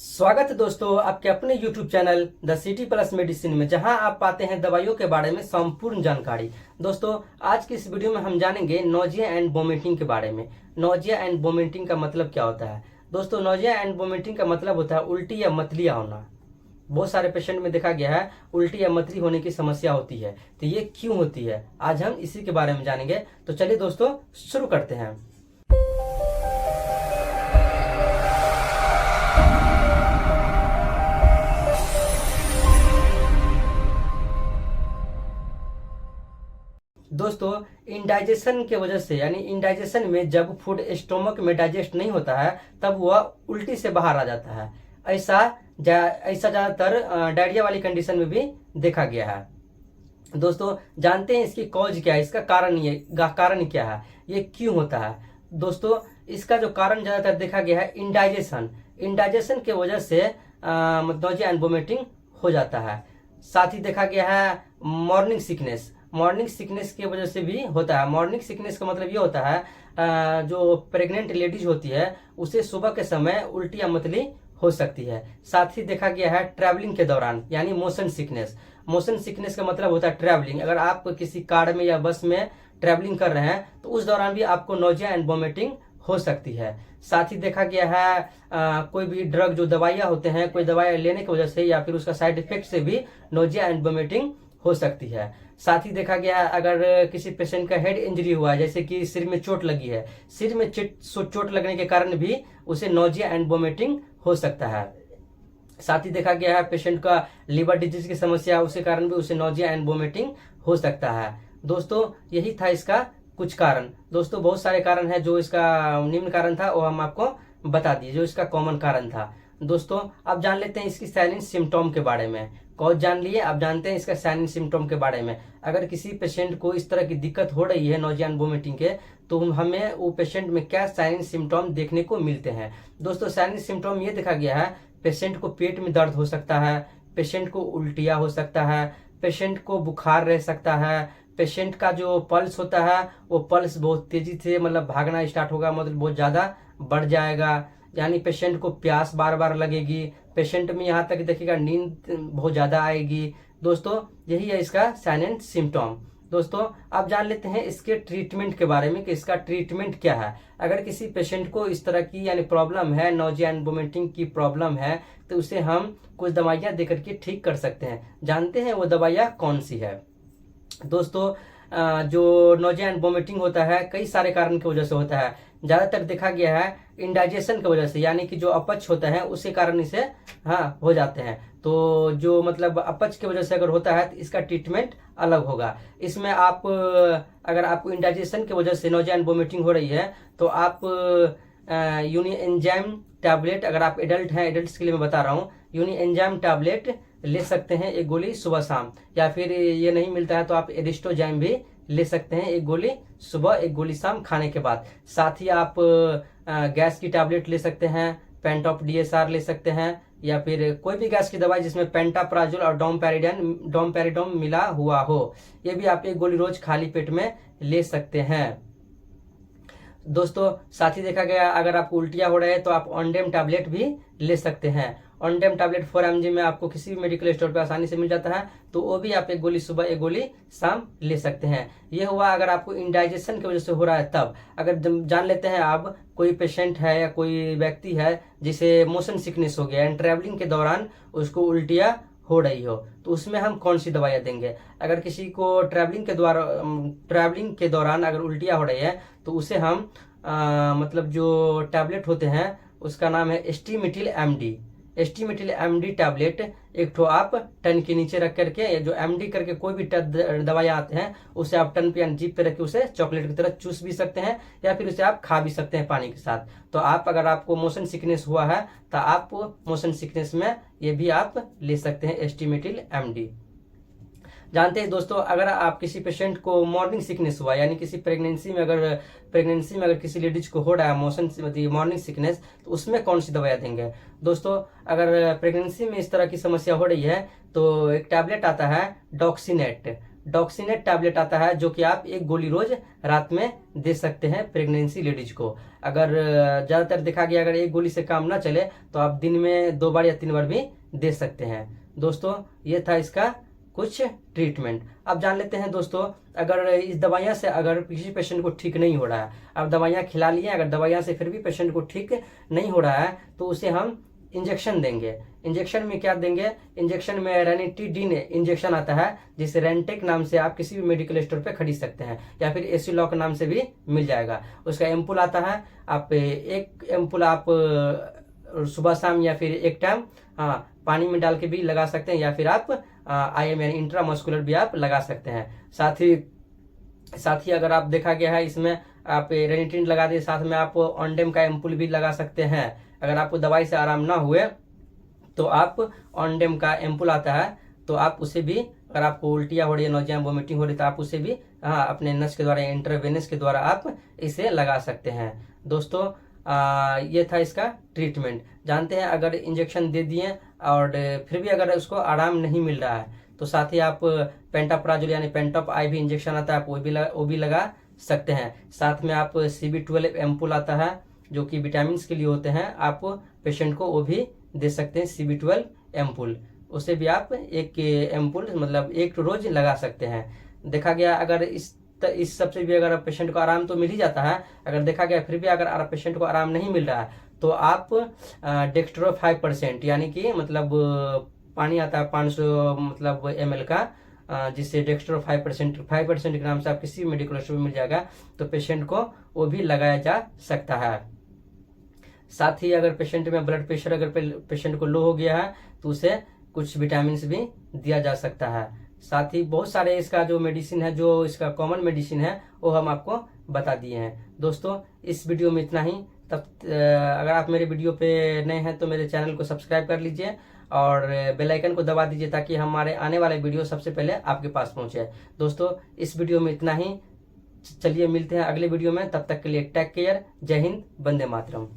स्वागत है दोस्तों आपके अपने YouTube channel the city plus medicine में, जहां आप पाते हैं दवाइयों के बारे में संपूर्ण जानकारी। दोस्तों आज की इस वीडियो में हम जानेंगे नोजिया एंड वोमिटिंग के बारे में। नोजिया एंड वोमिटिंग का मतलब क्या होता है? दोस्तों नोजिया एंड वोमिटिंग का मतलब होता है उल्टी या मतलियां होना। बहुत सारे पेशेंट में देखा गया है उल्टी या मतली होने की समस्या होती है, तो ये क्यों होती है आज हम इसी के बारे में जानेंगे। तो चलिए दोस्तों शुरू करते हैं। दोस्तों इंडाइजेशन के वजह से, यानी इंडाइजेशन में जब फूड स्टोमक में डाइजेस्ट नहीं होता है तब वह उल्टी से बाहर आ जाता है। ऐसा ज्यादातर डायरिया वाली कंडीशन में भी देखा गया है। दोस्तों जानते हैं इसकी कॉज क्या है, इसका कारण क्या है, ये क्यों होता है? दोस्तों इसका जो कारण ज्यादातर देखा गया है इंडाइजेशन के वजह से नोजिया एंड वोमिटिंग हो जाता है। साथ ही देखा गया है मॉर्निंग सिकनेस की वजह से भी होता है। मॉर्निंग सिकनेस का मतलब ये होता है जो प्रेग्नेंट लेडीज होती है उसे सुबह के समय उल्टी या मतली हो सकती है। साथ ही देखा गया है ट्रैवलिंग के दौरान, यानी मोशन सिकनेस का मतलब होता है ट्रैवलिंग। अगर आप किसी कार में या बस में ट्रैवलिंग कर रहे हैं तो उस दौरान भी आपको नोजिया एंड वोमिटिंग हो सकती है। साथ ही देखा गया है कोई भी ड्रग, जो दवाइयां होते हैं, कोई दवाई लेने की वजह से या फिर उसका साइड इफेक्ट से भी नोजिया एंड वोमिटिंग हो सकती है। साथ ही देखा गया है अगर किसी पेशेंट का हेड इंजरी हुआ है, जैसे कि सिर में चोट लगी है, सिर में चोट लगने के कारण भी उसे नोजिया एंड वोमिटिंग हो सकता है। साथ ही देखा गया है पेशेंट का लिवर डिजीज की समस्या, उसके कारण भी उसे नोजिया एंड वोमिटिंग हो सकता है। दोस्तों यही था इसका कुछ कारण। दोस्तों बहुत सारे कारण है, जो इसका निम्न कारण था वो हम आपको बता दिए, जो इसका कॉमन कारण था। दोस्तों अब जान लेते हैं इसकी साइलेंट सिम्टोम के बारे में। कॉज जान लिए, अब जानते हैं इसका साइलेंट सिम्टोम के बारे में। अगर किसी पेशेंट को इस तरह की दिक्कत हो रही है नोजिया एंड वोमिटिंग के, तो हमें वो पेशेंट में क्या साइलेंट सिम्टोम देखने को मिलते हैं। दोस्तों साइलेंट सिम्टोम ये देखा गया है पेशेंट को पेट में दर्द हो सकता है, पेशेंट को उल्टिया हो सकता है, पेशेंट को बुखार रह सकता है, पेशेंट का जो पल्स होता है वो पल्स बहुत तेजी से मतलब भागना स्टार्ट होगा, मतलब बहुत ज्यादा बढ़ जाएगा, यानी पेशेंट को प्यास बार बार लगेगी, पेशेंट में यहाँ तक देखिएगा नींद बहुत ज्यादा आएगी। दोस्तों यही है इसका साइलेंट सिम्टोम। दोस्तों अब जान लेते हैं इसके ट्रीटमेंट के बारे में कि इसका ट्रीटमेंट क्या है। अगर किसी पेशेंट को इस तरह की यानी प्रॉब्लम है, नोजिया एंड वोमिटिंग की प्रॉब्लम है, तो उसे हम कुछ दवाइयां देकर के ठीक कर सकते हैं। जानते हैं वो दवाइयां कौन सी है? दोस्तों जो नोजिया एंड वोमिटिंग होता है कई सारे कारण की वजह से होता है। ज्यादातर देखा गया है इंडाइजेशन की वजह से, यानी कि जो अपच होता है उसी कारण इसे हो जाते हैं। तो जो मतलब अपच की वजह से अगर होता है तो इसका ट्रीटमेंट अलग होगा। इसमें आप अगर आपको इंडाइजेशन की वजह से नोजिया एंड वोमिटिंग हो रही है तो आप यूनि एंजाइम टैबलेट, अगर आप एडल्ट हैं, एडल्ट के लिए मैं बता रहा हूँ, यूनि एंजाइम टैबलेट ले सकते हैं एक गोली सुबह शाम, या फिर ये नहीं मिलता है तो आप एरिस्टोजाइम भी ले सकते हैं एक गोली सुबह एक गोली शाम खाने के बाद। साथ ही आप गैस की टैबलेट ले सकते हैं, पेंटॉप DSR ले सकते हैं, या फिर कोई भी गैस की दवाई जिसमें पेंटाप्राजोल और डोमपेरिडोम मिला हुआ हो, ये भी आप एक गोली रोज खाली पेट में ले सकते हैं। दोस्तों साथ ही देखा गया अगर आपको उल्टिया हो रहा है तो आप ऑनडेम टैबलेट भी ले सकते हैं। ऑनडेम टैबलेट 4 mg में आपको किसी भी मेडिकल स्टोर पे आसानी से मिल जाता है, तो वो भी आप एक गोली सुबह एक गोली शाम ले सकते हैं। ये हुआ अगर आपको इंडाइजेशन की वजह से हो रहा है तब। अगर जान लेते हैं आप कोई पेशेंट है या कोई व्यक्ति है जिसे मोशन सिकनेस हो गया एंड ट्रैवलिंग के दौरान उसको उल्टिया हो रही हो, तो उसमें हम कौन सी दवाइयां देंगे। अगर किसी को ट्रैवलिंग के दौरान अगर उल्टिया हो रही है तो उसे हम मतलब जो टैबलेट होते हैं उसका नाम है एस्टीमेटिल MD टैबलेट। एक ठो आप टन के नीचे रख करके, जो MD करके कोई भी दवाइयां आते हैं उसे आप टन पे या जीप पे रख के उसे चॉकलेट की तरह चूस भी सकते हैं, या फिर उसे आप खा भी सकते हैं पानी के साथ। तो आप अगर आपको मोशन सिकनेस हुआ है तो आप मोशन सिकनेस में ये भी आप ले सकते हैं एस्टीमेटिल MD। जानते हैं दोस्तों अगर आप किसी पेशेंट को मॉर्निंग सिकनेस हुआ, यानी किसी प्रेगनेंसी में अगर किसी लेडीज को हो रहा है मॉर्निंग सिकनेस, तो उसमें कौन सी दवाइयां देंगे। दोस्तों अगर प्रेगनेंसी में इस तरह की समस्या हो रही है तो एक टैबलेट आता है डॉक्सीनेट टैबलेट आता है, जो कि आप 1 गोली रोज रात में दे सकते हैं प्रेगनेंसी लेडीज को। अगर ज़्यादातर देखा गया अगर 1 गोली से काम ना चले तो आप दिन में 2 बार या 3 बार भी दे सकते हैं। दोस्तों ये था इसका कुछ ट्रीटमेंट। अब जान लेते हैं दोस्तों, अगर इस दवाइयाँ से अगर किसी पेशेंट को ठीक नहीं हो रहा है, अब दवाइयाँ खिला लिए, अगर दवाइयाँ से फिर भी पेशेंट को ठीक नहीं हो रहा है तो उसे हम इंजेक्शन देंगे। इंजेक्शन में क्या देंगे? इंजेक्शन में रेनिटीडीन इंजेक्शन आता है, जिसे रेंटेक नाम से आप किसी भी मेडिकल स्टोर पे खरीद सकते हैं, या फिर एसीलॉक नाम से भी मिल जाएगा। उसका एम्पुल आता है, आप 1 एम्पुल आप सुबह शाम या फिर 1 टाइम पानी में डाल के भी लगा सकते हैं, या फिर आप IM यानी इंट्रामस्कुलर भी आप लगा सकते हैं। साथ ही अगर आप देखा गया है इसमें आप रेनिटीन लगा दिए, साथ में आप ऑनडेम का एम्पुल भी लगा सकते हैं। अगर आपको दवाई से आराम ना हुए तो आप ऑनडेम का एम्पुल आता है, तो आप उसे भी, अगर आपको उल्टियाँ हो रही है, नोजिया वोमिटिंग हो रही है, तो आप उसे भी अपने नस के द्वारा, इंटरवेनस के द्वारा आप इसे लगा सकते हैं। दोस्तों ये था इसका ट्रीटमेंट। जानते हैं अगर इंजेक्शन दे दिए और फिर भी अगर उसको आराम नहीं मिल रहा है तो साथ ही आप पेंटाप्राजोल यानी पेंटॉप IV इंजेक्शन आता है, आप वो भी लगा सकते हैं। साथ में आप CB12 एम्पुल आता है, जो कि विटामिन के लिए होते हैं, आप पेशेंट को वो भी दे सकते हैं CB12 एम्पुल। उसे भी आप 1 एम्पुल मतलब 1 रोज लगा सकते हैं। देखा गया अगर इस सब से भी अगर पेशेंट को आराम तो मिल ही जाता है, अगर देखा गया फिर भी अगर पेशेंट को आराम नहीं मिल रहा है तो आप डेक्स्ट्रो 5% यानी कि मतलब पानी आता है 500 मतलब ml का, जिससे डेक्स्ट्रो 5% के नाम से आप किसी भी मेडिकल स्टोर में मिल जाएगा, तो पेशेंट को वो भी लगाया जा सकता है। साथ ही अगर पेशेंट में ब्लड प्रेशर अगर पेशेंट को लो हो गया है तो उसे कुछ विटामिन भी दिया जा सकता है। साथ ही बहुत सारे इसका जो मेडिसिन है, जो इसका कॉमन मेडिसिन है, वो हम आपको बता दिए हैं। दोस्तों इस वीडियो में इतना ही। तब अगर आप मेरे वीडियो पे नए हैं तो मेरे चैनल को सब्सक्राइब कर लीजिए और बेल आइकन को दबा दीजिए, ताकि हमारे आने वाले वीडियो सबसे पहले आपके पास पहुंचे। दोस्तों इस वीडियो में इतना ही। चलिए मिलते हैं अगले वीडियो में, तब तक के लिए टेक केयर। जय हिंद, वंदे मातरम।